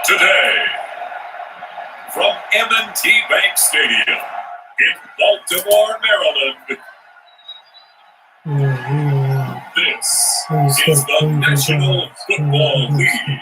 Today, from M&T Bank Stadium in Baltimore, Maryland, this is the National Football League.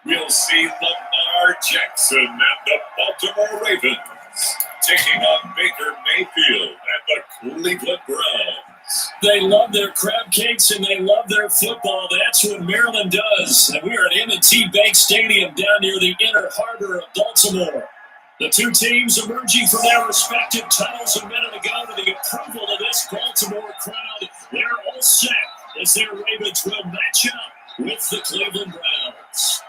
We'll see Lamar Jackson and the Baltimore Ravens taking on Baker Mayfield and the Cleveland Browns. They love their crab cakes and they love their football. That's what Maryland does. And we are at M&T Bank Stadium down near the Inner Harbor of Baltimore. The two teams emerging from their respective tunnels a minute ago to the approval of this Baltimore crowd. They're all set as their Ravens will match up with the Cleveland Browns.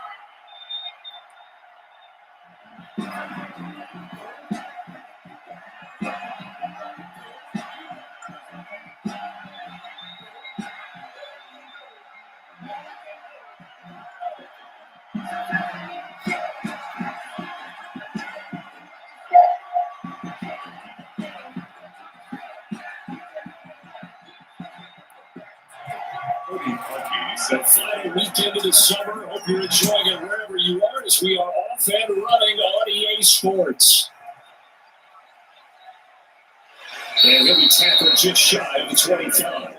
The final weekend of the summer. Hope you're enjoying it wherever you are as we are off and running on EA Sports. And he'll be tackled just shy of the 25.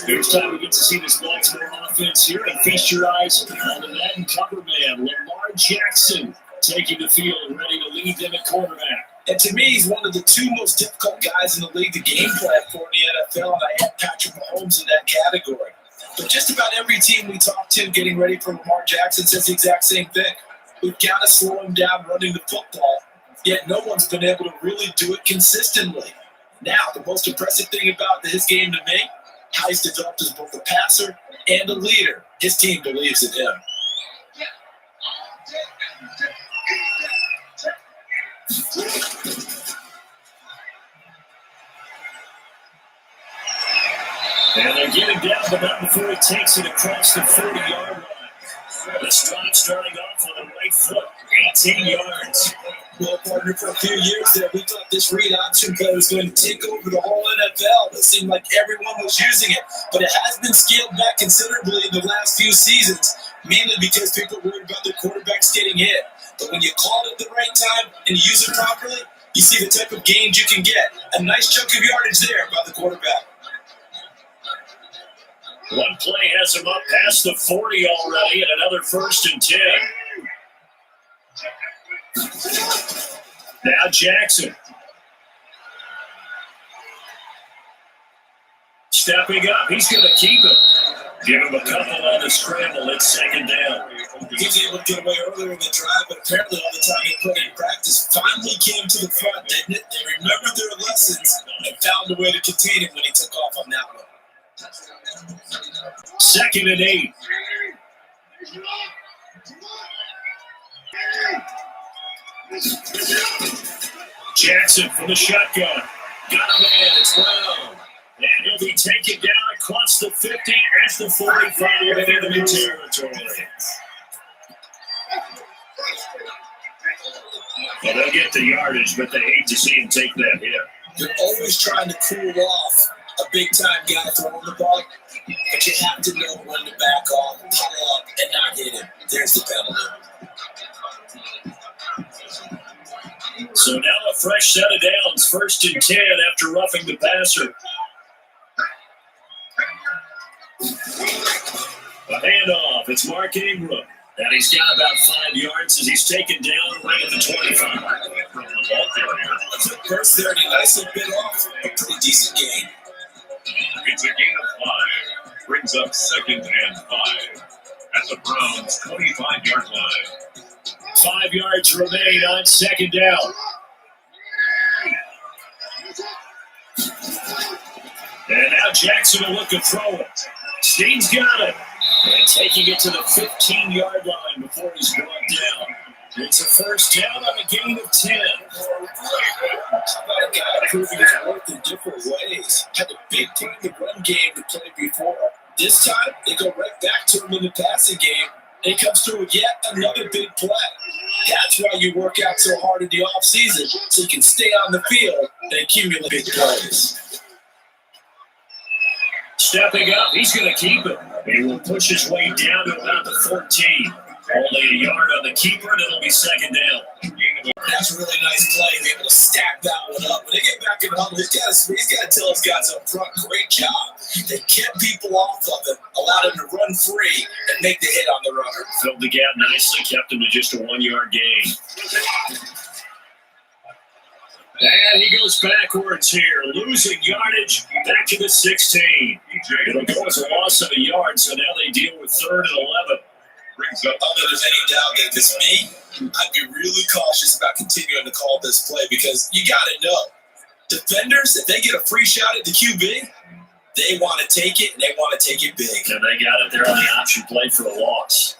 First time we get to see this Baltimore offense here, and feast your eyes on the net and cover man, Lamar Jackson, taking the field and ready to lead them at quarterback. And to me, he's one of the two most difficult guys in the league to game plan for in the NFL, and I had Patrick Mahomes in that category. But just about every team we talk to getting ready for Lamar Jackson says the exact same thing. We've got to slow him down running the football, yet no one's been able to really do it consistently. Now, the most impressive thing about his game to me, how he's developed as both a passer and a leader. His team believes in him. And they're getting down the mountain before he takes it across the 40-yard line. The stride starting off on the right foot, 18 yards. Well, partner, for a few years there, we thought this read option play was going to take over the whole NFL. It seemed like everyone was using it, but it has been scaled back considerably in the last few seasons, mainly because people worried about their quarterbacks getting hit. But when you call it at the right time and you use it properly, you see the type of gains you can get. A nice chunk of yardage there by the quarterback. One play has him up past the 40 already, and another 1st and 10. Now Jackson. Stepping up. He's going to keep it. Give him a couple on the scramble. It's 2nd down. He was able to get away earlier in the drive, but apparently all the time he put in practice finally came to the front. They remembered their lessons and found a way to contain him when he took off on that one. 2nd and 8. Jackson from the shotgun. Got a man. It's Brown. And he'll be taken down across the 50 at the 45 in enemy territory. Well, they'll get the yardage, but they hate to see him take that hit. You're always trying to cool off a big-time guy throwing the ball, but you have to know when to back off, pull up, and not hit him. There's the penalty. So now a fresh set of downs, 1st and 10 after roughing the passer. A handoff. It's Mark Ingram. And he's got about 5 yards as he's taken down right at the 25. First 30, nicely bit off. A pretty decent gain. It's a gain of 5. Brings up 2nd and 5 at the Browns' 25-yard line. 5 yards remain on 2nd down. And now Jackson will look to throw it. Steen's got it. And taking it to the 15-yard line before he's brought down. It's a 1st down on a gain of 10. How about a guy proving his worth in different ways? Had a big play in the run game to play before. This time, they go right back to him in the passing game, and he comes through with yet another big play. That's why you work out so hard in the offseason, so you can stay on the field and accumulate big plays. Stepping up, he's going to keep it. He will push his way down to about the 14. Only a yard on the keeper, and it'll be second down. That's a really nice play. Be able to stack that one up. When they get back in the huddle, he's got to tell his guys up front, great job. They kept people off of him, allowed him to run free, and make the hit on the runner. Filled the gap nicely, kept him to just a 1 yard gain. And he goes backwards here, losing yardage back to the 16. It'll go as a loss of a yard, so now they deal with 3rd and 11. Brings up, there's any doubt that if it's me, I'd be really cautious about continuing to call this play because you got to know, defenders, if they get a free shot at the QB, they want to take it, and they want to take it big. And they got it there on the option play for a loss.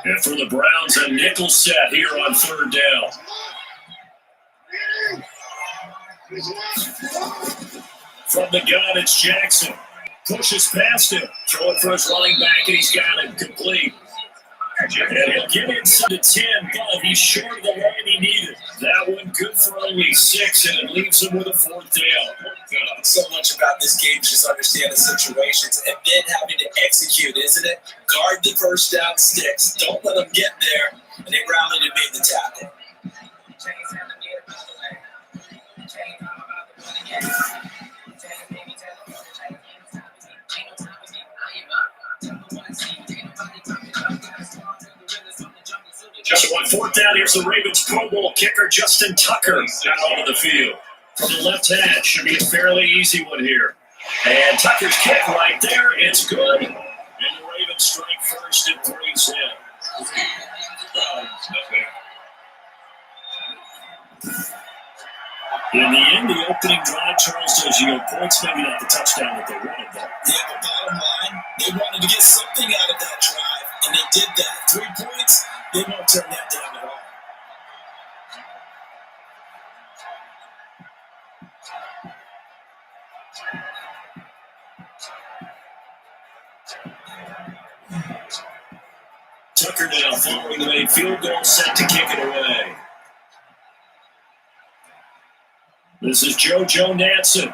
And for the Browns, a nickel set here on 3rd down. From the gun, it's Jackson. Pushes past him. Throw it for his running back, and he's got it complete. And he'll get inside the 10, but he's short of the line he needed. That one good for only 6, and it leaves him with a 4th down. So much about this game is just understand the situations and then having to execute, isn't it? Guard the first down sticks. Don't let them get there, and they rallied and made the tackle. Just 4th down. Here's the Ravens Pro Bowl kicker, Justin Tucker, out onto the field. From the left hash, should be a fairly easy one here. And Tucker's kick right there. It's good. And the Ravens strike first and 3's in. In the end, the opening drive, Charles does yield points, maybe not the touchdown that they wanted, though. Yeah, but bottom line, they wanted to get something out of that drive, and they did that. 3 points, they won't turn that down at all. Tucker now following the made field goal, set to kick it away. This is JoJo Natson.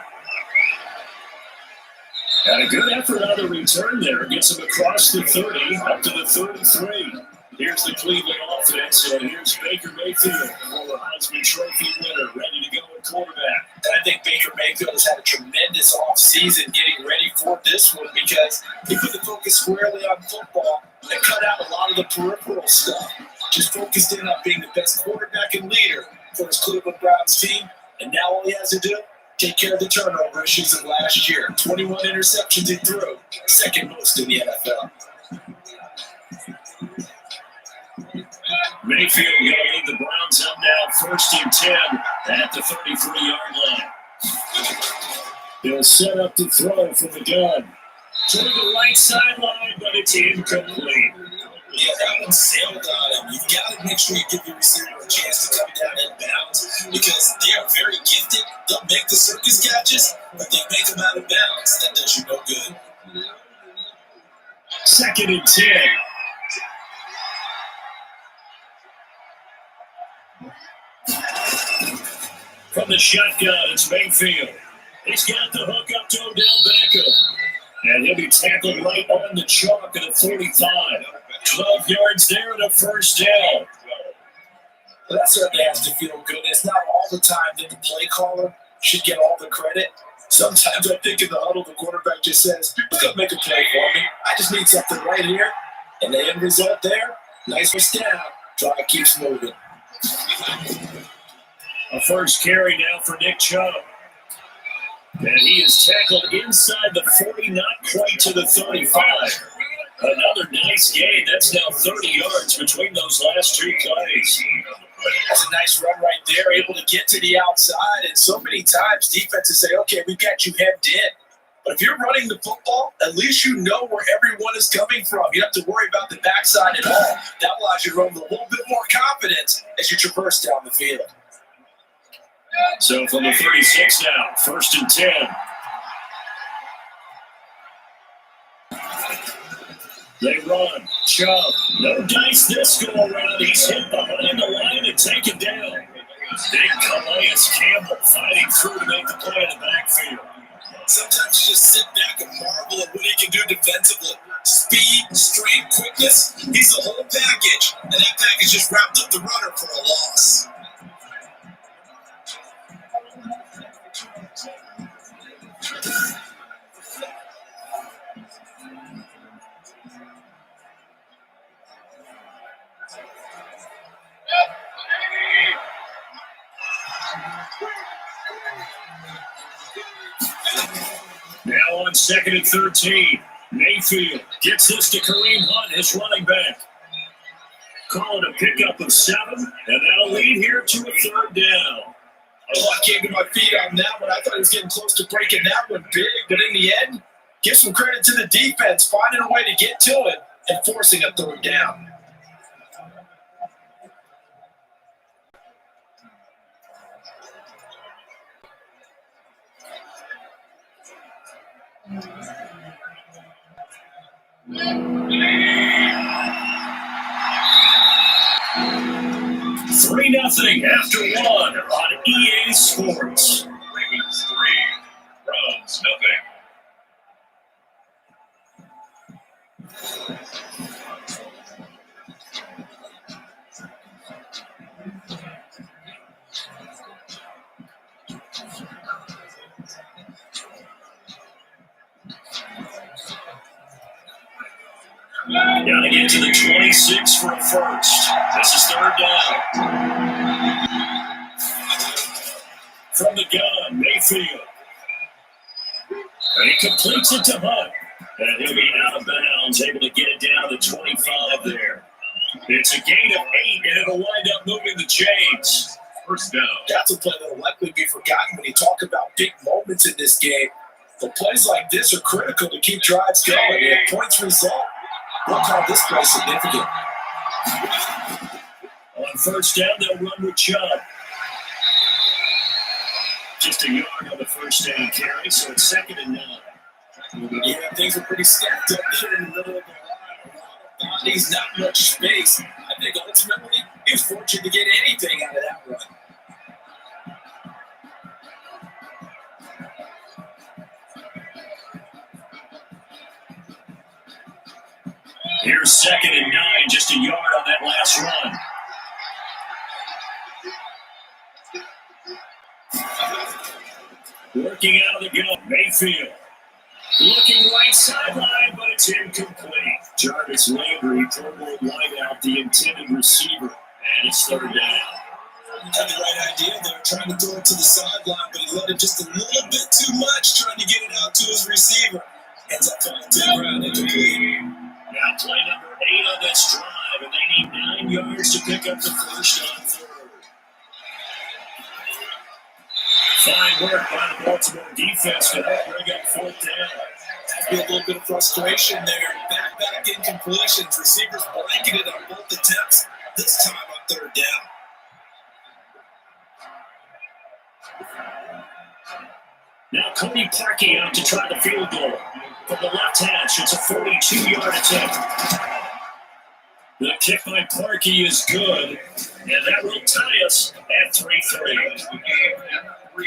Had a good effort on the return there. Gets him across the 30, up to the 33. Here's the Cleveland offense, and here's Baker Mayfield, former Heisman Trophy winner, ready to go at quarterback. And I think Baker Mayfield has had a tremendous offseason getting ready for this one because he put the focus squarely on football and cut out a lot of the peripheral stuff. Just focused in on being the best quarterback and leader for his Cleveland Browns team. And now all he has to do, take care of the turnover issues of last year. 21 interceptions he threw, second most in the NFL. Mayfield going to lead the Browns up now, 1st and 10 at the 33-yard line. He'll set up to throw from the gun. To the right sideline, but it's incomplete. Yeah, that one sailed on him. You've got to make sure you give your receiver a chance to come down inbounds because they are very gifted. They'll make the circus catches, but they make them out of bounds. That does you no good. 2nd and 10. From the shotgun, it's Mayfield. He's got the hook up to Odell Beckham. And he'll be tackled right on the chalk at the 45. 12 yards there and a 1st down. Well, that certainly has to feel good. It's not all the time that the play caller should get all the credit. Sometimes I think in the huddle, the quarterback just says, "Who's going to make a play for me? I just need something right here." And the end result there, nice first down. Drive keeps moving. A first carry now for Nick Chubb. And he is tackled inside the 40, not quite to the 35. Another nice gain. That's now 30 yards between those last 2 plays. That's a nice run right there, able to get to the outside. And so many times defenses say, okay, we've got you hemmed in. But if you're running the football, at least you know where everyone is coming from. You don't have to worry about the backside at all. That allows you to run with a little bit more confidence as you traverse down the field. So from the 36 now, 1st and 10. They run. Chubb. No dice this go around. He's hit behind the line to take it down. Big Calais Campbell fighting through to make the play in the backfield. Sometimes you just sit back and marvel at what he can do defensively. Speed, strength, quickness. He's the whole package. And that package just wrapped up the runner for a loss. Now on 2nd and 13. Mayfield gets this to Kareem Hunt, his running back. Call it a pickup of 7, and that'll lead here to a 3rd down. Oh, I came to my feet on that one. I thought he was getting close to breaking that one big, but in the end, give some credit to the defense, finding a way to get to it and forcing a 3rd down. Three nothing after one on EA Sports. Ravens 3, Browns nothing. Got to get to the 26 for a first. This is 3rd down. From the gun, Mayfield. And he completes it to Hunt. And he'll be out of bounds, able to get it down to 25 there. It's a gain of 8, and it'll wind up moving the chains. 1st down. That's a play that will likely be forgotten when you talk about big moments in this game. But plays like this are critical to keep drives going. And if points result, we'll call this play significant. On 1st down, they'll run with Chubb. Just a yard on the 1st down carry, so it's 2nd and 9. Yeah, things are pretty stacked up there in the middle of the line. Bodies, not much space. I think ultimately he's fortunate to get anything out of that run. Here's 2nd and 9, just a yard on that last run. Working out of the gun, Mayfield. Looking right sideline, but it's incomplete. Jarvis Landry totally wide out the intended receiver, and it's 3rd down. Had the right idea there, trying to throw it to the sideline, but he let it just a little bit too much, trying to get it out to his receiver. Ends up falling to the ground incomplete. Now play number 8 on this drive, and they need 9 yards to pick up the first on 3rd. Fine work by the Baltimore defense to help bring up 4th down. That'd be a little bit of frustration there. Back incompletions. Receivers blanketed on both attempts. This time on 3rd down. Now Cody Parkey out to try the field goal. From the left hash, it's a 42-yard attempt. The kick by Parkey is good, and that will tie us at 3-3. The game at 3-3.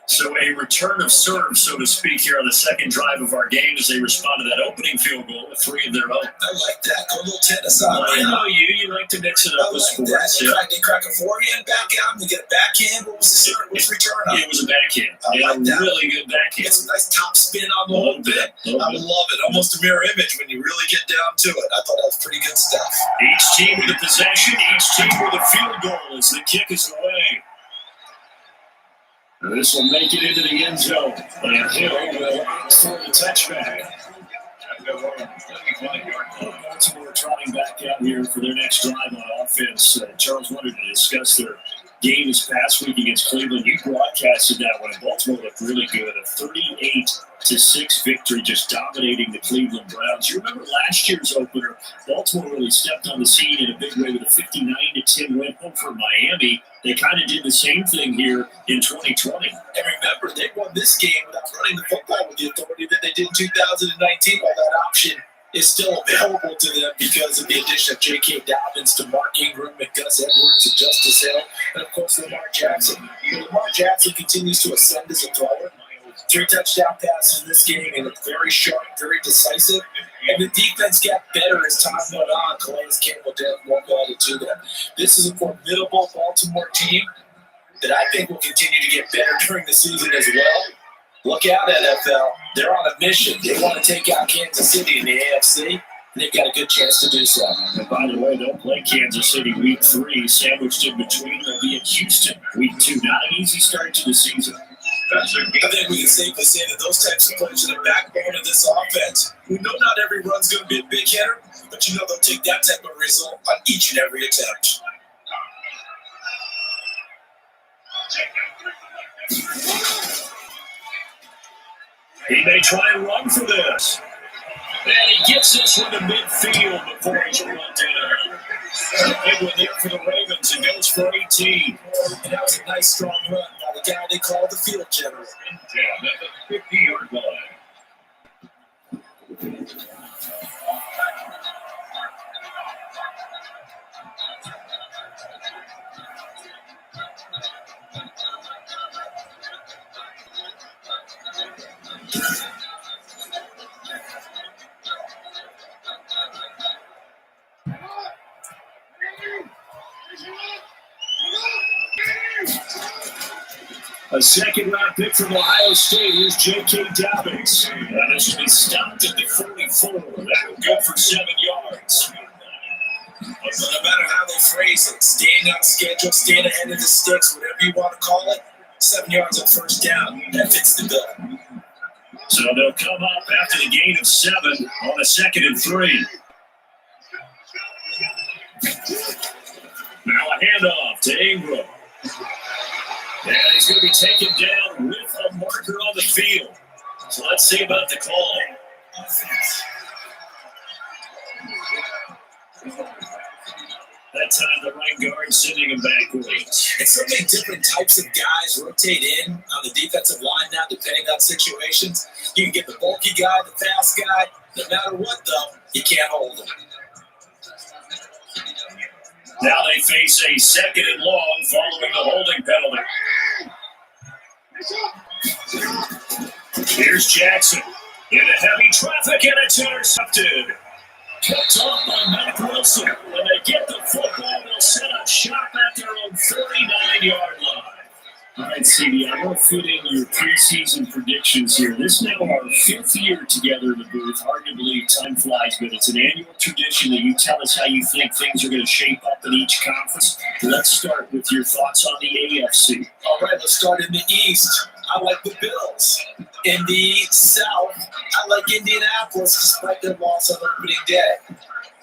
So a return of serve, so to speak, here on the 2nd drive of our game as they respond to that opening field goal with 3 of their own. I like that. Go a little tennis on. I know you like to mix it up with sports. They crack a forehand back out, and they get a backhand. What was the serve? What's the return on? It was a backhand. I like that. Really good backhand. Get some nice top spin on the whole bit. I love it. Almost a mirror image when you really get down to it. I thought that was pretty good stuff. Each team with a possession, each team with a field goal as the kick is away. This will make it into the end zone. And Hill will throw the touchback. Baltimore trotting back out here for their next drive on offense. Charles wanted to discuss their game this past week against Cleveland. You broadcasted that one, and Baltimore looked really good. A 38-6 victory, just dominating the Cleveland Browns. You remember last year's opener, Baltimore really stepped on the scene in a big way with a 59-10 win over Miami. They kind of did the same thing here in 2020. And remember, they won this game without running the football with the authority that they did in 2019, while that option is still available to them because of the addition of J.K. Dobbins to Mark Ingram and Gus Edwards and Justice Hill, and of course Lamar Jackson. Lamar Jackson continues to ascend as a thrower. 3 touchdown passes in this game, and it's very sharp, very decisive. And the defense got better as time went on. Calais Campbell did more added to them. This is a formidable Baltimore team that I think will continue to get better during the season as well. Look out, NFL. They're on a mission. They want to take out Kansas City in the AFC, and they've got a good chance to do so. And by the way, they'll play Kansas City week 3, sandwiched in between. They'll be in Houston week 2. Not an easy start to the season. I think we can safely say that those types of players are the backbone of this offense. We know not every run's going to be a big hitter, but you know they'll take that type of result on each and every attempt. He may try and run for this. And he gets this one to midfield before he's run down. A big one there for the Ravens. It goes for 18. And that was a nice, strong run by the guy they call the field general. Down at the 50-yard line. A second-round pick from Ohio State. Here's J.K. Dobbins. And this will be stopped at the 44. That will go for 7 yards. But no matter how they phrase it, staying on schedule, staying ahead of the sticks, whatever you want to call it, 7 yards on first down, that fits the bill. So they'll come up after the gain of 7 on a 2nd and 3. Now a handoff to Ingram. And he's going to be taken down with a marker on the field. So let's see about the call. That time the right guard sending him backwards. And so many different types of guys rotate in on the defensive line now, depending on situations. You can get the bulky guy, the fast guy. No matter what, though, you can't hold him. Now they face a 2nd and long following the holding penalty. Here's Jackson. Into heavy traffic, and it's intercepted. Picked off by Mack Wilson. When they get the football, they'll set up shop at their own 39-yard line. All right, CD, I will fit in your preseason predictions here. This is now our 5th year together in the booth. Hard to believe, time flies, but it's an annual tradition that you tell us how you think things are going to shape up in each conference. Let's start with your thoughts on the AFC. All right, let's start in the East. I like the Bills. In the South, I like Indianapolis, despite their loss on opening day.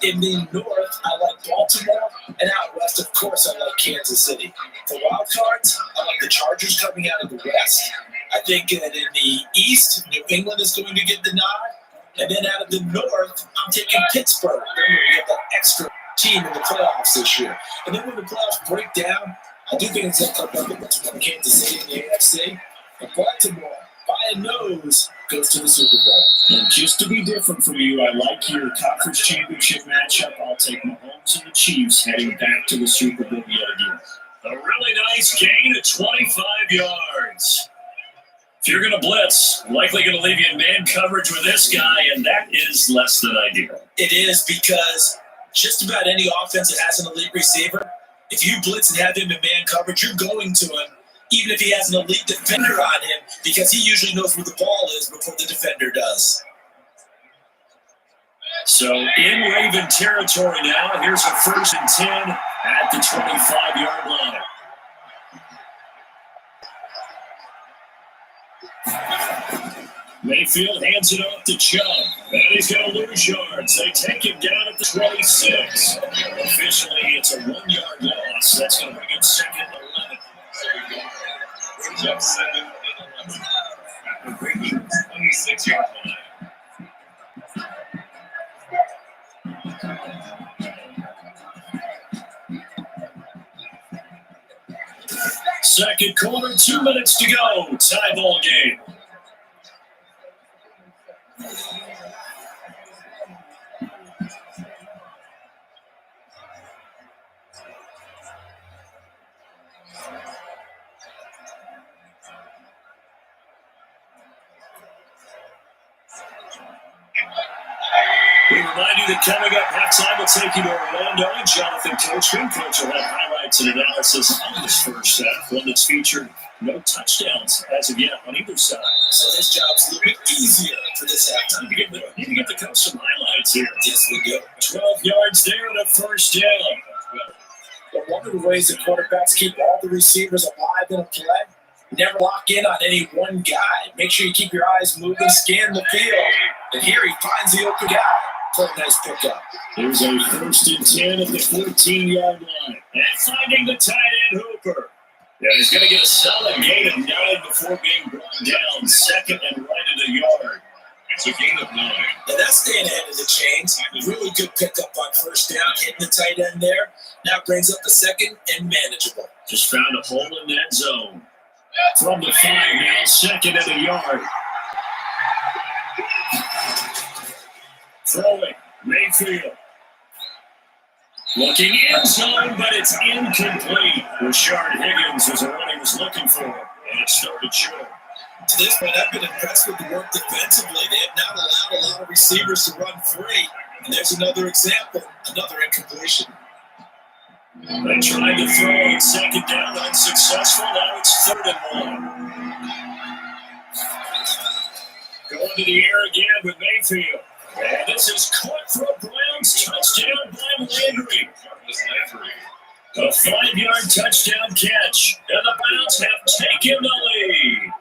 In the North, I like Baltimore. And out West, of course, I like Kansas City. For wild cards, I like the Chargers coming out of the West. I think that in the East, New England is going to get the nod. And then out of the North, I'm taking Pittsburgh. Remember, we have that extra team in the playoffs this year. And then when the playoffs break down, I do think it's going to come up between Kansas City and the AFC. And Baltimore, by a nose, goes to the Super Bowl. And just to be different from you, I like your conference championship matchup. I'll take Mahomes and the Chiefs heading back to the Super Bowl yet again. A really nice gain of 25 yards. If you're going to blitz, likely going to leave you in man coverage with this guy, and that is less than ideal. It is, because just about any offense that has an elite receiver, if you blitz and have him in man coverage, you're going to him, even if he has an elite defender on him, because he usually knows where the ball is before the defender does. So in Raven territory now, here's a 1st and 10 at the 25-yard line. Mayfield hands it off to Chubb, and he's going to lose yards. They take him down at the 26. Officially, it's a 1-yard loss. That's going to bring him 2nd and 11. brings up second and 11 at the Ravens 26-yard line. Second quarter, 2 minutes to go. Tie ball game. We remind you that coming up, halftime will take you to Orlando. Jonathan Coachman. Coach will have highlights and analysis on this first half, one that's featured no touchdowns as of yet on either side. So this job's a little bit easier for this halftime. Need to get the coach some highlights here. Yes, we do. 12 yards there and a first down. But one of the ways the quarterbacks keep all the receivers alive in a play, never lock in on any one guy. Make sure you keep your eyes moving, scan the field. And here he finds the open guy. For a nice pickup. Here's a first and 10 at the 14-yard line. And finding the tight end Hooper. Yeah, he's going to get a solid gain of 9 before being brought down. Second and right at the yard. It's a gain of 9. And that's staying ahead of the chains. Really good pickup on first down, hitting the tight end there. Now brings up the second and manageable. Just found a hole in that zone. From the 5 now, second at the yard. Throwing, Mayfield. Looking in zone, but it's incomplete. Rashard Higgins was the one he was looking for, and it started short. To this point, I've been impressed with the work defensively. They have not allowed a lot of receivers to run free. And there's another example, another incompletion. They tried to throw it second down, unsuccessful. Now it's 3rd and 1. Going to the air again with Mayfield. And this is caught for a Browns touchdown by Landry. A 5-yard touchdown catch. And the Browns have taken the lead.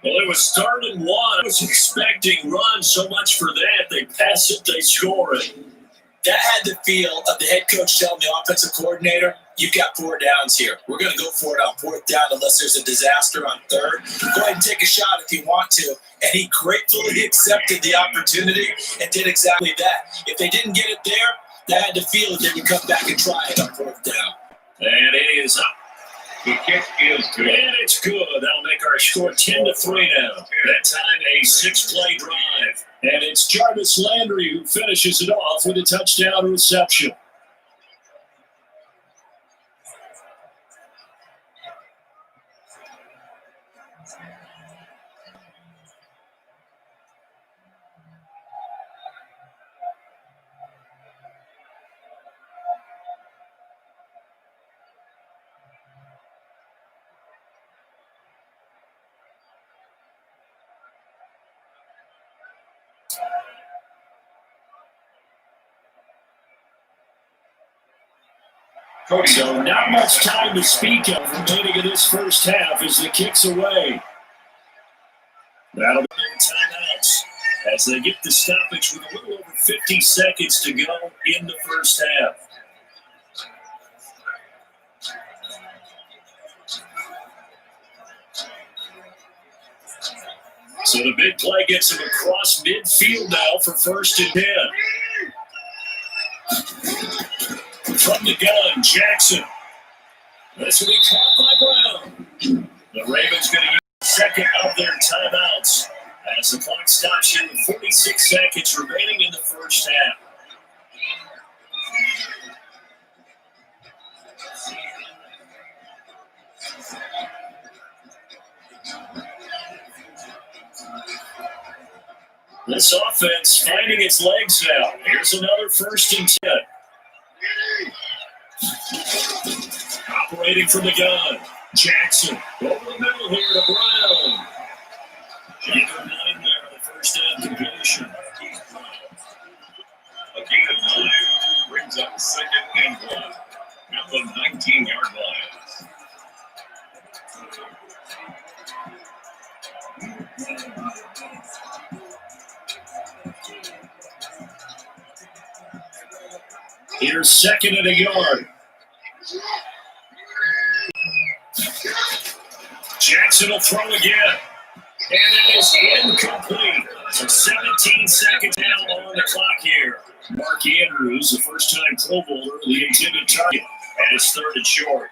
Well, it was 3rd and 1. I was expecting run so much for that. They pass it, they score it. That had the feel of the head coach telling the offensive coordinator, you've got 4 downs here. We're going to go for it on 4th down unless there's a disaster on 3rd. Go ahead and take a shot if you want to. And he gratefully accepted the opportunity and did exactly that. If they didn't get it there, they had the feel that they would come back and try it on 4th down. And it is up. The kick is good. And it's good. That'll make our score 10-3 now. That time a 6-play drive. And it's Jarvis Landry who finishes it off with a touchdown reception. So not much time to speak of remaining in this first half as the kick's away. That'll be timeouts as they get the stoppage with a little over 50 seconds to go in the first half. So the big play gets him across midfield now for 1st and 10. From the gun, Jackson. This will be caught by Brown. The Ravens going to use the second of their timeouts as the clock stops here with 46 seconds remaining in the first half. This offense finding its legs now. Here's another 1st and 10. Operating from the gun, Jackson over the middle here to Brown. Either 9 there on the first down completion. A gain of 9 brings up 2nd and 1 at the 19-yard line. Here's 2nd and a yard. Jackson will throw again. And that is incomplete. So 17 seconds now on the clock here. Mark Andrews, the first-time Pro Bowler, the intended target, and it's third and short.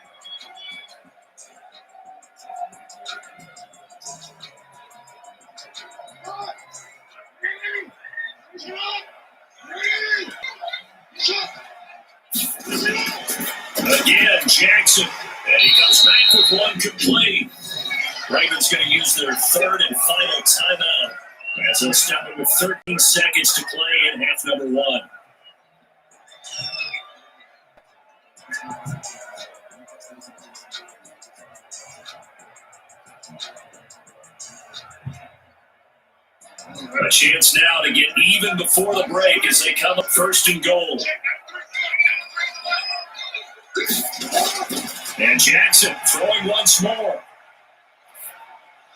Again, Jackson. And he comes back with one complete. Ravens going to use their third and final timeout as they'll stop it with 13 seconds to play in half number one. A chance now to get even before the break as they come up first and goal. And Jackson throwing once more.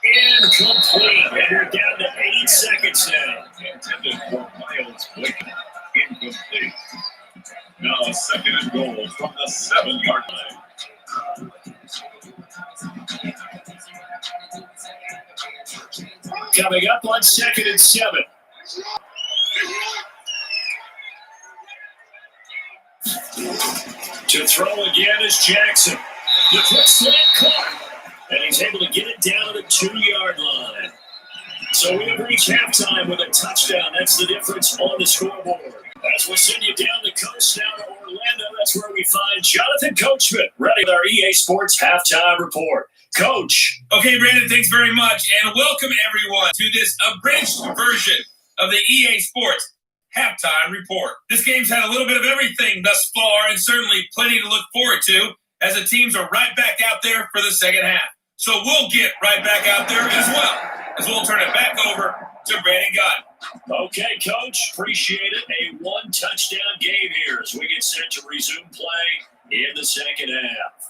Incomplete. And we're down to 8 seconds now. Intended for Miles Boykin. Incomplete. Now second and goal from the 7-yard line. Coming up on 2nd and 7. To throw again is Jackson. The quick slant caught. And he's able to get it down to the 2-yard line. So we have reached halftime with a touchdown. That's the difference on the scoreboard. As we'll send you down the coast now to Orlando, that's where we find Jonathan Coachman, ready with our EA Sports Halftime Report. Coach. Okay, Brandon, thanks very much. And welcome, everyone, to this abridged version of the EA Sports Halftime Report. This game's had a little bit of everything thus far, and certainly plenty to look forward to, as the teams are right back out there for the second half. So we'll get right back out there as well, as we'll turn it back over to Brandon Gott. Okay, Coach, appreciate it. A one-touchdown game here as we get set to resume play in the second half.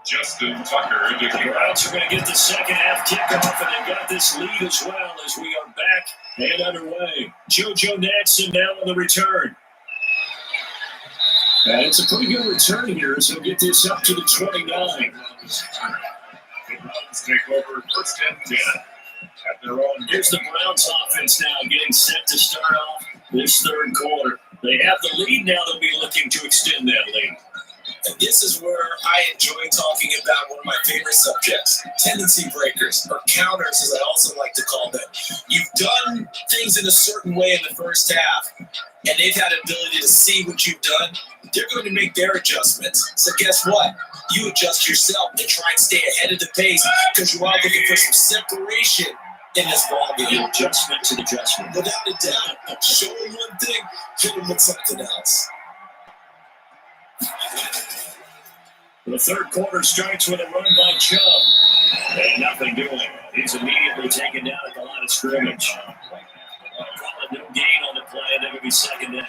Justin Tucker The Browns are going to get the second half kickoff, and they've got this lead as well as we are back and underway. JoJo Natson now on the return. And it's a pretty good return here as he'll get this up to the 29. The Browns take over first and 10 at their own. Here's the Browns offense now getting set to start off this third quarter. They have the lead now. They'll be looking to extend that lead. And this is where I enjoy talking about one of my favorite subjects, tendency breakers, or counters, as I also like to call them. You've done things in a certain way in the first half, and they've had an ability to see what you've done. They're going to make their adjustments. So guess what? You adjust yourself and try and stay ahead of the pace because you are looking for some separation in this ball game. Adjustment to adjustment. Without a doubt, show them one thing, hit them with something else. The third quarter starts with a run by Chubb. And nothing doing. He's immediately taken down at the line of scrimmage. No gain on the play, and they're going to be second down.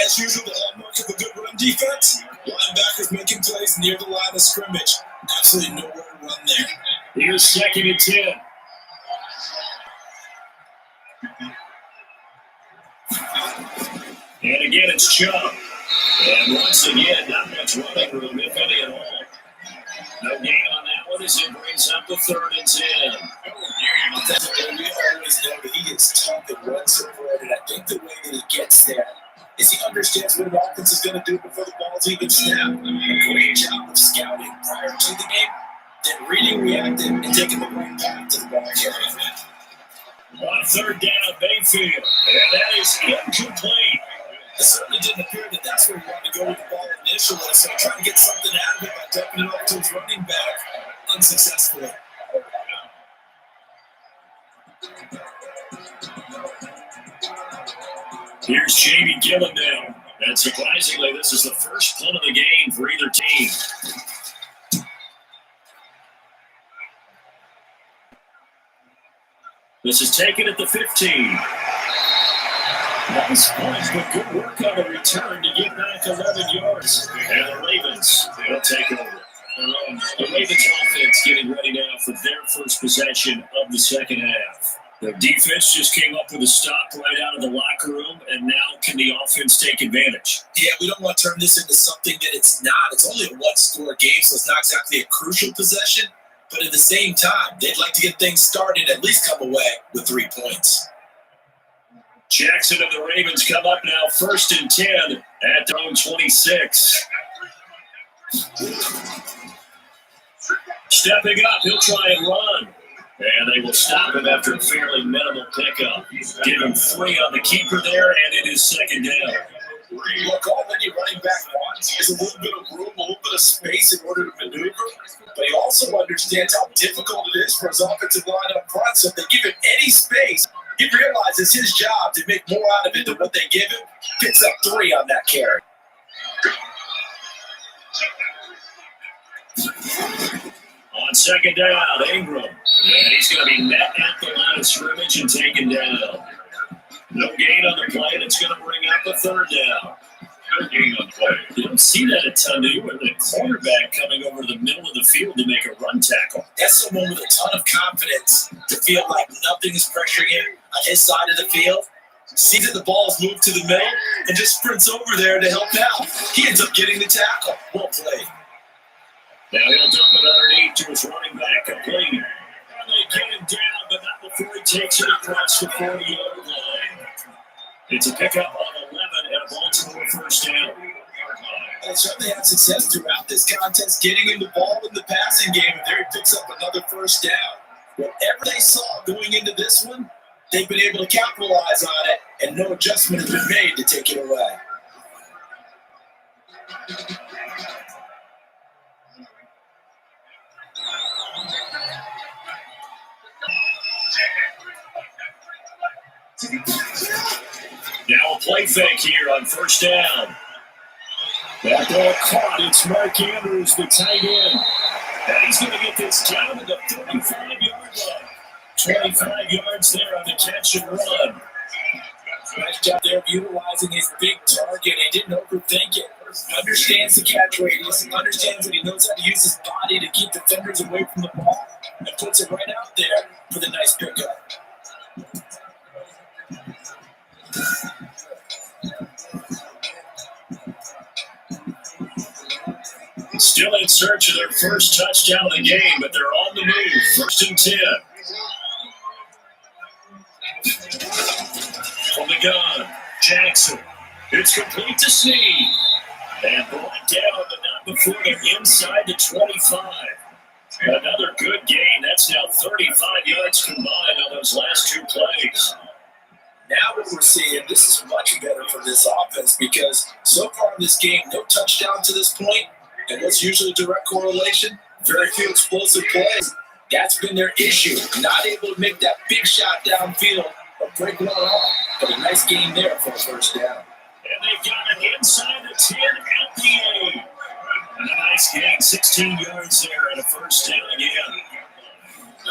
As usual, the hallmark of a good run defense, linebackers making plays near the line of scrimmage. Absolutely nowhere to run there. Here's second and 10. And again, it's Chubb. And once again, not much running room, if any at all. No gain on that one as it brings up the third and 10. We always know that he is tough and run supported. I think the way that he gets there is he understands what an offense is going to do before the ball's even snapped. A great job of scouting prior to the game, then reading, reacting, and taking the right path to the ball carrier. On third down, Mayfield. And that is incomplete. It certainly didn't appear that that's where he wanted to go with the ball initially, so trying to get something out of it by dumping it off to his running back unsuccessfully. Here's Jamie Gilligan. And surprisingly, this is the first punt of the game for either team. This is taken at the 15. Nice punch, but good work on the return to get back 11 yards. And the Ravens will take over. The Ravens offense getting ready now for their first possession of the second half. The defense just came up with a stop right out of the locker room, and now can the offense take advantage? Yeah, we don't want to turn this into something that it's not. It's only a one-score game, so it's not exactly a crucial possession. But at the same time, they'd like to get things started, at least come away with 3 points. Jackson and the Ravens come up now, 1st and 10 at their own 26. Stepping up, he'll try and run. And they will stop him after a fairly minimal pickup. Give him 3 on the keeper there, and it is second down. Look, all that your running back wants is a little bit of room, a little bit of space in order to maneuver. But he also understands how difficult it is for his offensive line up front. So if they give him any space, he realizes his job to make more out of it than what they give him. Picks up 3 on that carry. On second down, Ingram. And he's going to be met at the line of scrimmage and taken down. No gain on the play, and it's going to bring up a 3rd down. No gain on play. You don't see that a ton, do you? With the quarterback coming over the middle of the field to make a run tackle. That's someone with a ton of confidence to feel like nothing is pressuring him on his side of the field. Sees that the ball's moved to the middle and just sprints over there to help out. He ends up getting the tackle. Well played. Now he'll dump it underneath to his running back, complete. And they get him down, but not before he takes it across the 40-yard line. It's a pickup on 11 and a Baltimore 1st down. They certainly had success throughout this contest, getting him the ball in the passing game, and there he picks up another 1st down. Whatever they saw going into this one, they've been able to capitalize on it, and no adjustment has been made to take it away. Now a play fake here on 1st down. That ball caught. It's Mark Andrews, the tight end. And he's going to get this down to the 35-yard line. 25 yards there on the catch and run. Nice job there of utilizing his big target. He didn't overthink it. Understands the catch radius. Understands that he knows how to use his body to keep defenders away from the ball. And puts it right out there for the nice pickup. Still in search of their first touchdown of the game, but they're on the move. 1st and 10. From the gun, Jackson. It's complete to Snead. And brought down, but not before they're inside the 25. Another good gain. That's now 35 yards combined on those last 2 plays. Now what we're seeing, this is much better for this offense because so far in this game, no touchdown to this point, and what's usually a direct correlation, very few explosive plays. That's been their issue. Not able to make that big shot downfield or break one off, but a nice game there for a 1st down. And they've got it inside the 10 at the 8. And a nice gain, 16 yards there and a 1st down again.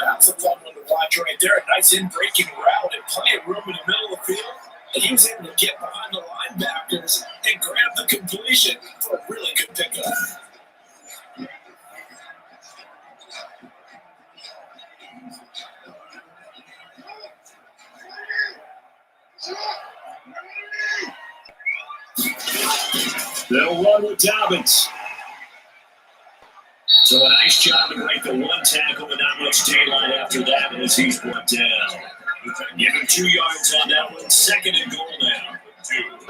That's a fun one to watch right there. A nice in-breaking route and plenty of room in the middle of the field. And he was able to get behind the linebackers and grab the completion for a really good pickup. They'll run with Dobbins. So a nice job to break the 1 tackle, but not much daylight after that as he's brought down. Give him 2 yards on that one. 2nd and goal now.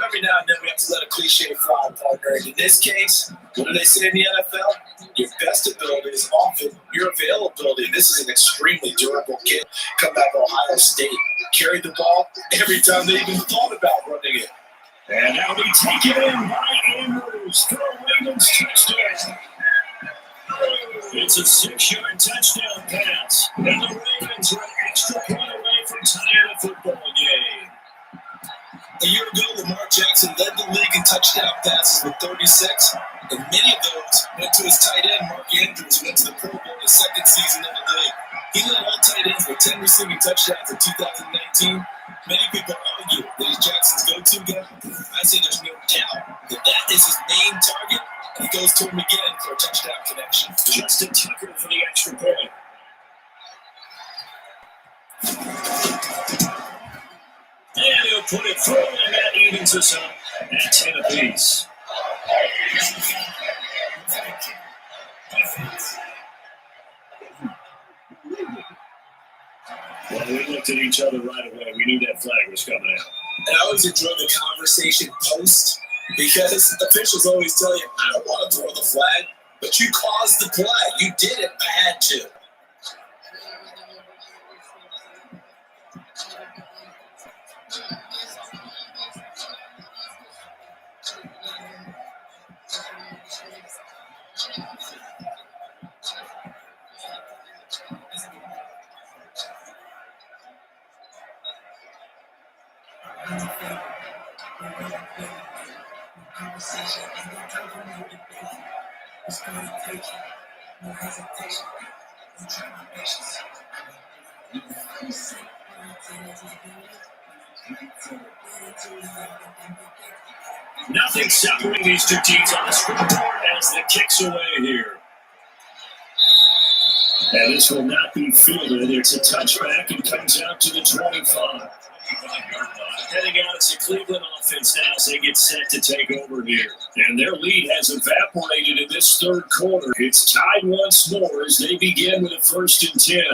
Every now and then we have to let a cliche fly, partner. And in this case, what do they say in the NFL? Your best ability is often your availability. And this is an extremely durable kid. Come out of Ohio State. Carried the ball every time they even thought about running it. And now we take it in by Andrews for a Ravens touchdown. It's a 6-yard touchdown pass. And the Ravens are an extra point away from tying the football game. A year ago, Lamar Jackson led the league in touchdown passes with 36, and many of those went to his tight end, Mark Andrews, who went to the Pro Bowl in his 2nd season in the league. He led all tight ends with 10 receiving touchdowns in 2019. Many people argue that he's Jackson's go-to guy. I say there's no doubt that is his main target, and he goes to him again for a touchdown connection. Justin Tucker for the extra point. And he'll put it through, and that evens us up at 10 apiece. Well, we looked at each other right away. We knew that flag was coming out. And I always enjoy the conversation post because officials always tell you, I don't want to throw the flag, but you caused the play. You did it. I had to. Nothing separating these two teams on the scoreboard as the kick's away here. And this will not be fielded. It's a touchback and comes out to the 25. Heading out as the Cleveland offense now as they get set to take over here. And their lead has evaporated in this third quarter. It's tied once more as they begin with a 1st and 10.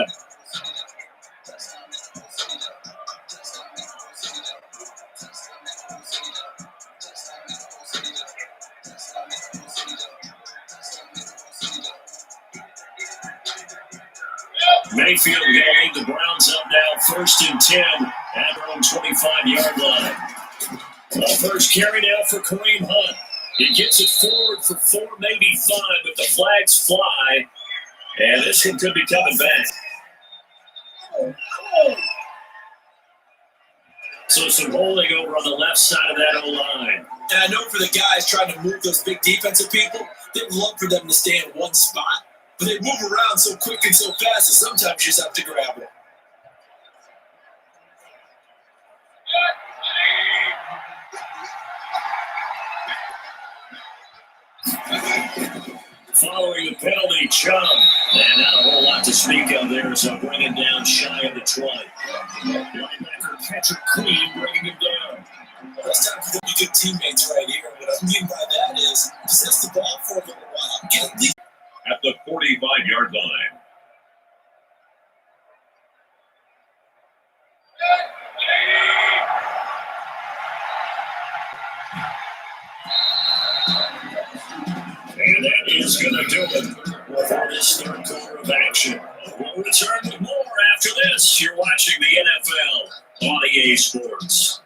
Mayfield going to lead the Browns up now, 1st and 10 at their own 25-yard line. The first carry now for Kareem Hunt. He gets it forward for 4, maybe 5, but the flags fly. And this one could be coming back. So some rolling over on the left side of that O-line. And I know for the guys trying to move those big defensive people, they'd love for them to stay in one spot. But they move around so quick and so fast that sometimes you just have to grab it. Following the penalty, Chubb. And not a whole lot to speak of there, so bringing down shy of the 20. Linebacker Patrick Queen bringing him down. Well, it's time for them to be good teammates right here. What I mean by that is, possess the ball for a little while. Get at least at the 45-yard line. And that is going to do it for this third quarter of action. We'll return with more after this. You're watching the NFL on EA Sports.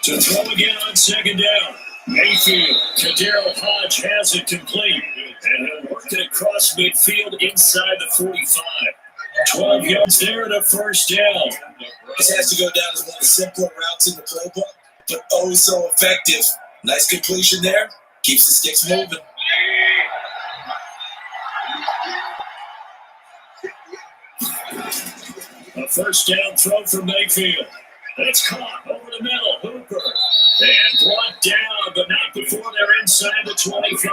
To throw again on 2nd down. Mayfield, Kadero Hodge has it complete. And he'll work it across midfield inside the 45. 12 yards there and a 1st down. This has to go down as one of the simpler routes in the playbook, but oh so effective. Nice completion there. Keeps the sticks moving. A 1st down throw for Mayfield. It's caught over the middle. Hooper. And brought down, but not before they're inside the 25.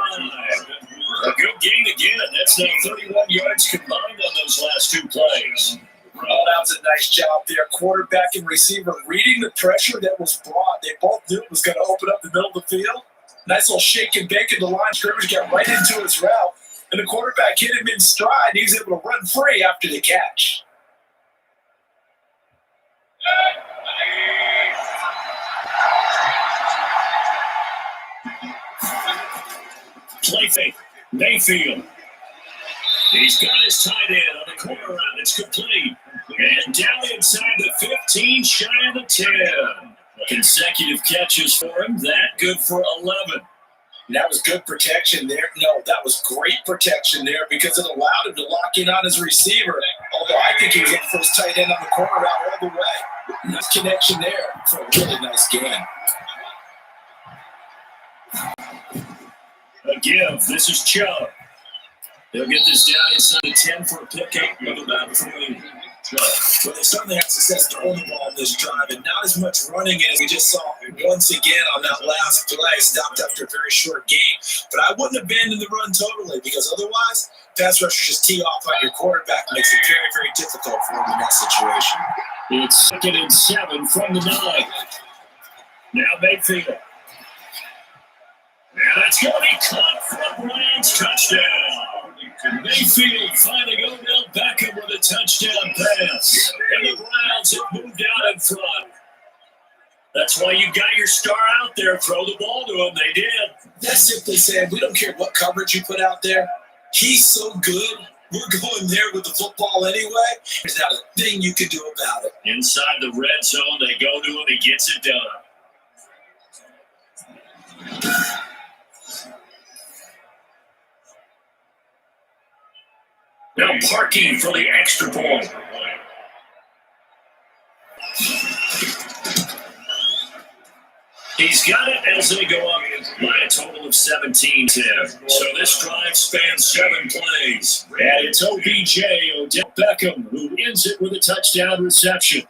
A good gain again. That's now 31 yards combined on those last 2 plays. Oh, that was a nice job there. Quarterback and receiver reading the pressure that was brought. They both knew it was going to open up the middle of the field. Nice little shake and bake in the line. Scrimmage got right into his route. And the quarterback hit him in stride. He was able to run free after the catch. Play fake. Mayfield. He's got his tight end on the corner route. It's complete. And down inside the 15, shy of the 10. Consecutive catches for him. That good for 11. That was good protection there. No, that was great protection there because it allowed him to lock in on his receiver. Although I think he was the first tight end on the corner route all the way. Nice connection there for a really nice game. A give. This is Chubb. They'll get this down inside the 10 for a pickup of about 3. Well, they certainly had success throwing the ball in this drive, and not as much running as we just saw once again on that last play. Stopped after a very short game. But I wouldn't abandon the run totally because otherwise, pass rushers just tee off on your quarterback. Makes it very, very difficult for him in that situation. It's 2nd and 7 from the 9. Now Mayfield. And it's going to be caught for a Browns touchdown. Mayfield finding Odell Beckham with a touchdown pass. And the Browns have moved out in front. That's why you got your star out there. Throw the ball to him. They did. That's simply saying we don't care what coverage you put out there. He's so good. We're going there with the football anyway. There's not a thing you can do about it. Inside the red zone, they go to him. He gets it done. Now Parkey for the extra point. He's got it as they go up by a total of 17-10. So this drive spans 7 plays. And it's OBJ, Odell Beckham, who ends it with a touchdown reception.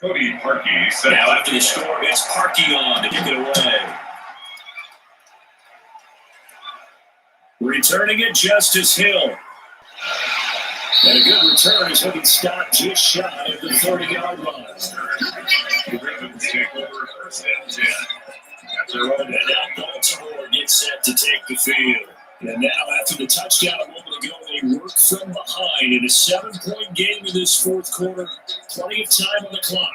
Cody Parkey set now after the score, it's Parkey on to kick it away. Returning it, Justice Hill. And a good return is what he stopped just shy of the 30-yard line. the Ravens take over 1st and 10. After running it out, Baltimore gets set to take the field. And now, after the touchdown a moment ago, they work from behind in a 7-point game in this 4th quarter. Plenty of time on the clock.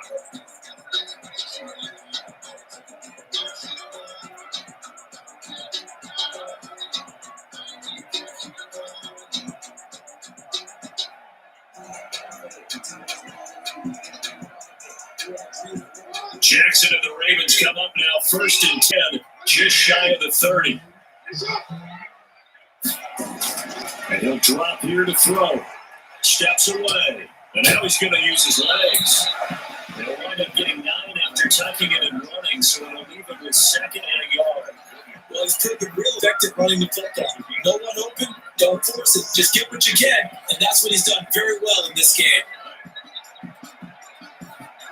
Jackson and the Ravens come up now, 1st and 10, just shy of the 30. And he'll drop here to throw. Steps away. And now he's going to use his legs. They'll wind up getting 9 after tucking it and running, so it'll leave him with 2nd and a yard. Well, he's proven real effective running the football. No one open, don't force it. Just get what you can. And that's what he's done very well in this game.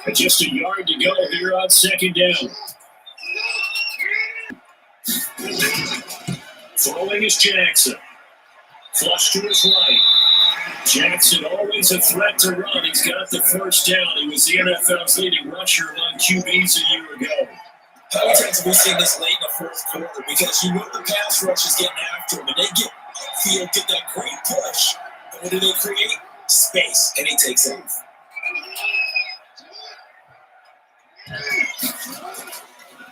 And just a yard to go here on 2nd down. Throwing is Jackson. Flush to his right. Jackson always a threat to run. He's got the 1st down. He was the NFL's leading rusher among QBs a year ago. How many times have we seen this late in the 4th quarter? Because you know the pass rush is getting after him, and they get upfield, get that great push. And what do they create? Space, and he takes off.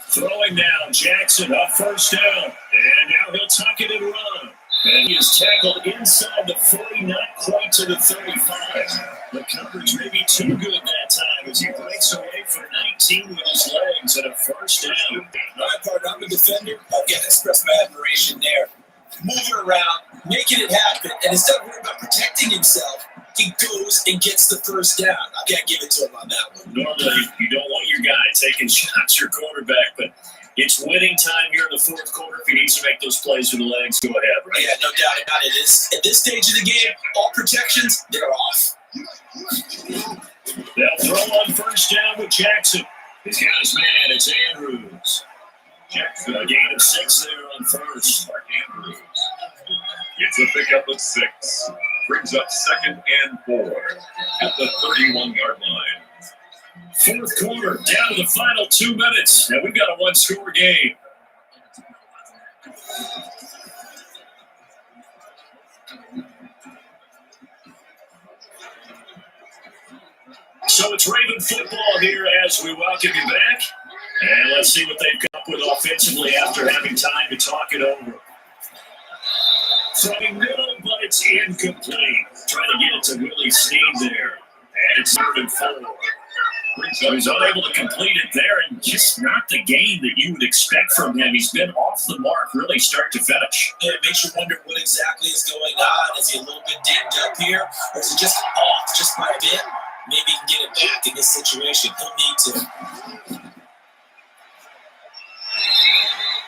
Throwing now, Jackson up 1st down. And now he'll tuck it and run. And he is tackled inside the 40, not quite to the 35. The coverage may be too good that time as he breaks away for 19 with his legs at a 1st down. My part, I'm a defender. I've got to express my admiration there. Moving around, making it happen, and instead of worrying about protecting himself, he goes and gets the 1st down. I can't give it to him on that one. Normally, you don't want your guy taking shots, your quarterback, but it's winning time here in the 4th quarter. If he needs to make those plays with the legs, go ahead, right? Yeah, no doubt about it. At this stage of the game, all protections, they're off. They'll throw on 1st down with Jackson. He's got his man. It's Andrews. Jackson, a gain of 6 there on 1st. Mark Andrews gets a pickup of 6. Brings up 2nd and 4 at the 31-yard line. 4th quarter, down to the final 2 minutes. Now we've got a 1-score game. So it's Raven football here as we welcome you back. And let's see what they've come up with offensively after having time to talk it over. Throwing middle, but it's incomplete. Trying to get it to Willie Snead there. And it's 3rd and 4. So he's unable to complete it there, and just not the game that you would expect from him. He's been off the mark, really start to finish. Yeah, it makes you wonder what exactly is going on. Is he a little bit dinged up here, or is he just off just by a bit? Maybe he can get it back in this situation. He'll need to.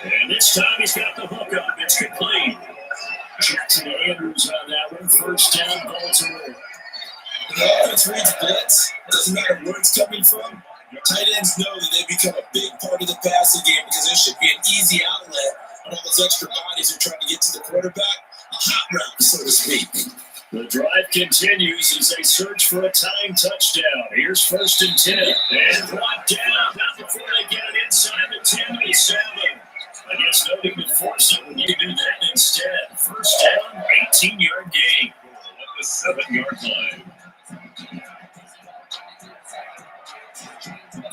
And this time he's got the hook up. It's complete. Jackson Andrews on that one. First down, Baltimore. The offense reads blitz. Doesn't matter where it's coming from. Tight ends know that they become a big part of the passing game because there should be an easy outlet on all those extra bodies who are trying to get to the quarterback. A hot route, so to speak. The drive continues as they search for a time touchdown. Here's 1st and 10. And brought down, not before they get it inside the 10-7. I guess no need to force it when you do that instead. First down, 18-yard gain. At the 7-yard line.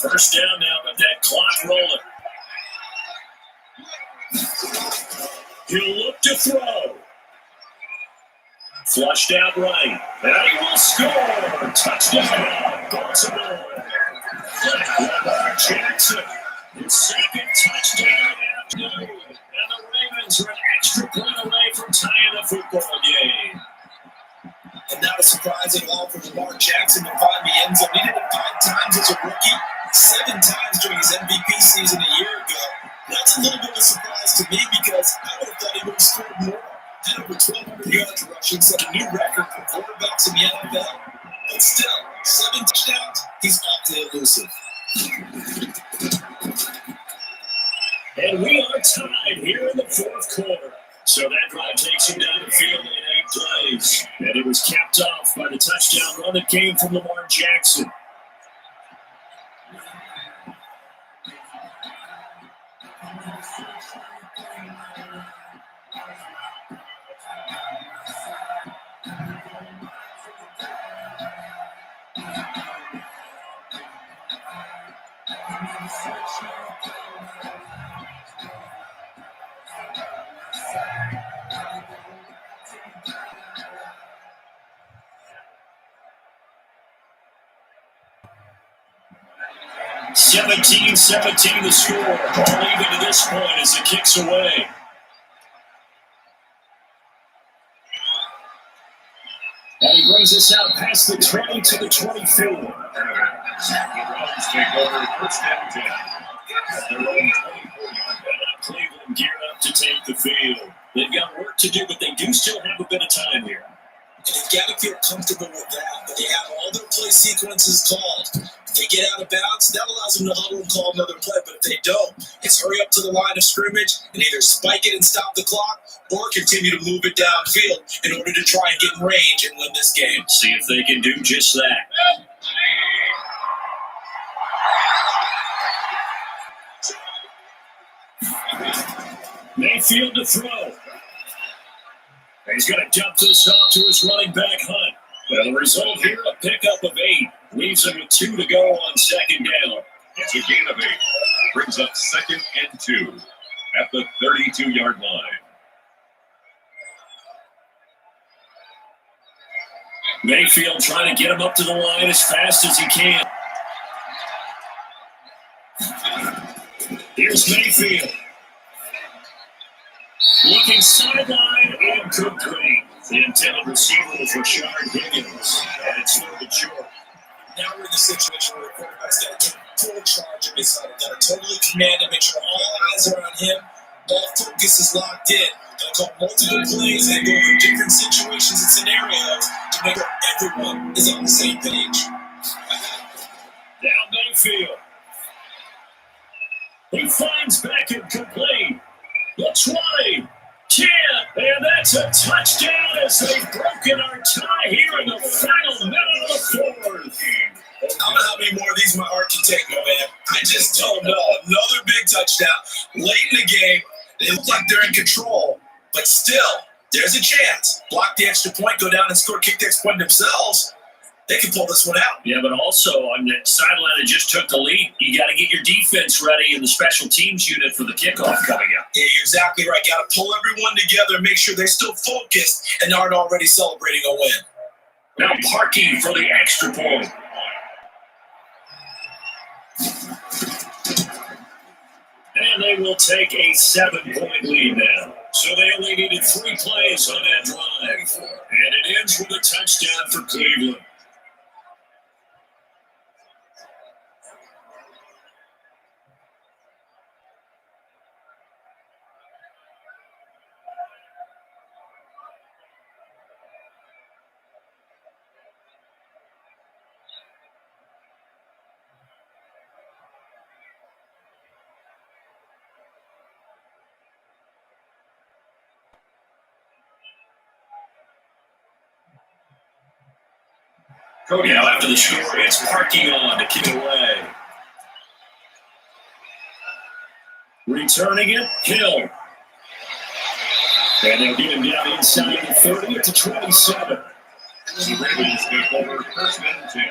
First down now, but that clock rolling. He'll look to throw. Flushed out right. And he will score. Touchdown, Baltimore. Lamar Jackson. His 2nd touchdown of the afternoon. And the Ravens are an extra point away from tying the football game. And not a surprise at all for Lamar Jackson to find the end zone. He did it 5 times as a rookie, 7 times during his MVP season a year ago. That's a little bit of a surprise to me because I would have thought he would have scored more. Had over 1,200 yards rushing, set a new record for quarterbacks in the NFL. But still, 7 touchdowns, he's awfully elusive. And we are tied here in the 4th quarter. So that drive takes him down the field in 8 plays. And it was capped off by the touchdown run that came from Lamar Jackson. (17-17) the score. All even to this point as the kick's away. And he brings us out past the 20 to the 24. The Browns take over 1st and 10. At their own 24-yard line. Cleveland geared up to take the field. They've got work to do, but they do still have a bit of time here. And they've got to feel comfortable with that. But they have all their play sequences called. If they get out of bounds, that allows them to huddle and call another play. But if they don't, it's hurry up to the line of scrimmage and either spike it and stop the clock or continue to move it downfield in order to try and get in range and win this game. See if they can do just that. Mayfield to throw. He's going to dump this off to his running back, Hunt. Well, the result here, a pickup of 8. Leaves him with 2 to go on 2nd down. It's a gain of 8. Brings up 2nd and 2 at the 32-yard line. Mayfield trying to get him up to the line as fast as he can. Here's Mayfield. Looking sideline, incomplete. The intended receiver was Rashard Higgins. And it's moving short. Now we're in the situation where the quarterback's got to take full charge of his huddle. Got to totally command him, make sure all eyes are on him. All focus is locked in. Got to call multiple plays and go over different situations and scenarios to make sure everyone is on the same page. Down Mayfield. He finds Beckham complete. The 20, 10, and that's a touchdown as they've broken our tie here in the final minute of the 4th. I don't know how many more of these my heart can take, my man. I just don't know. Another big touchdown late in the game. They look like they're in control, but still, there's a chance. Block the extra point, go down and score, kick the extra point themselves. They can pull this one out. Yeah, but also on the sideline that just took the lead, you got to get your defense ready in the special teams unit for the kickoff coming up. Yeah, you're exactly right. Got to pull everyone together and make sure they're still focused and aren't already celebrating a win. Now Parkey for the extra point. And they will take a 7-point lead now. So they only needed 3 plays on that drive. And it ends with a touchdown for Cleveland. Cody, now after the score, it's Parkey on to kick it away. Returning it, Hill. And they'll get him down inside the 30 to 27. The Ravens take over first and 10.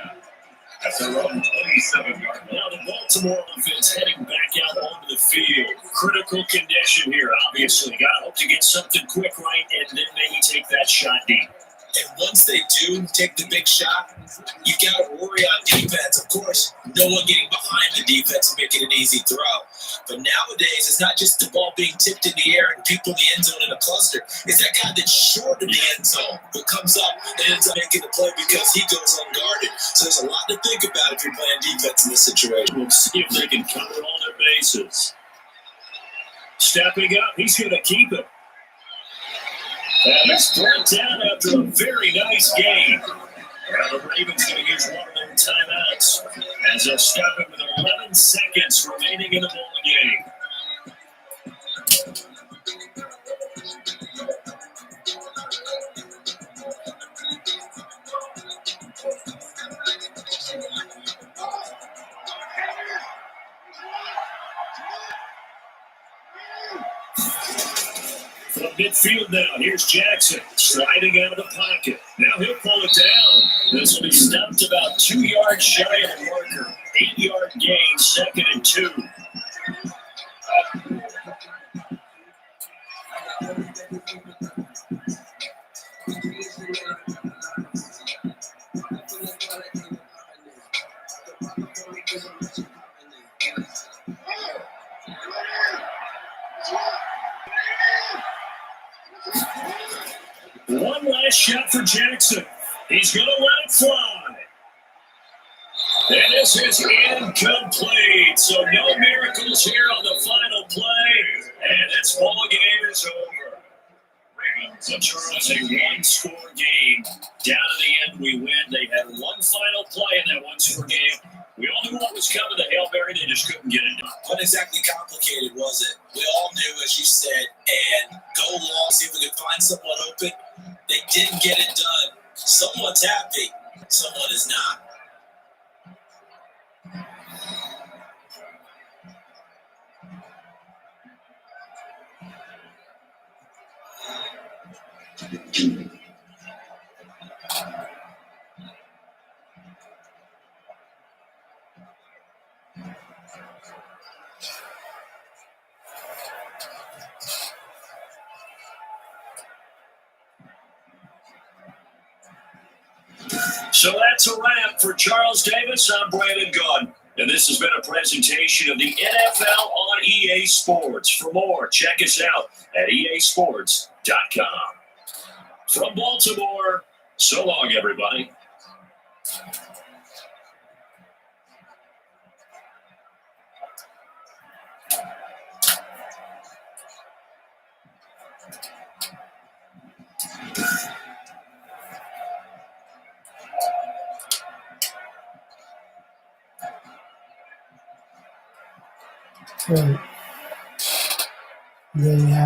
That's their own 27-yard line. Now the Baltimore offense heading back out onto the field. Critical condition here, obviously. Got to hope to get something quick right and then maybe take that shot deep. And once they do take the big shot, you got to worry on defense. Of course, no one getting behind the defense and making an easy throw. But nowadays, it's not just the ball being tipped in the air and people in the end zone in a cluster. It's that guy that's short of the end zone who comes up and ends up making the play because he goes unguarded. So there's a lot to think about if you're playing defense in this situation. We'll see if they can cover all their bases. Stepping up, he's going to keep it. And it's brought down after a very nice game. Now the Ravens going to use one of their timeouts as they'll stop it with 11 seconds remaining in the ball game. From midfield now, here's Jackson sliding out of the pocket. Now he'll pull it down. This will be stopped about 2 yards shy of the marker. 8-yard gain, 2nd and 2. One last shot for Jackson. He's going to let it fly. And this is incomplete. So no miracles here on the final play. And this ball game is over. Ravens, I'm sure it's a one-score game. Down to the end, we win. They had one final play in that one-score game. We all knew what was coming. The Hail Mary, they just couldn't get it done. Not exactly complicated, was it? We all knew, as you said, and go long, see if we could find someone open. They didn't get it done. Someone's happy. Someone is not. So that's a wrap for Charles Davis. I'm Brandon Gunn. And this has been a presentation of the NFL on EA Sports. For more, check us out at easports.com. From Baltimore, so long, everybody. Right. Then you have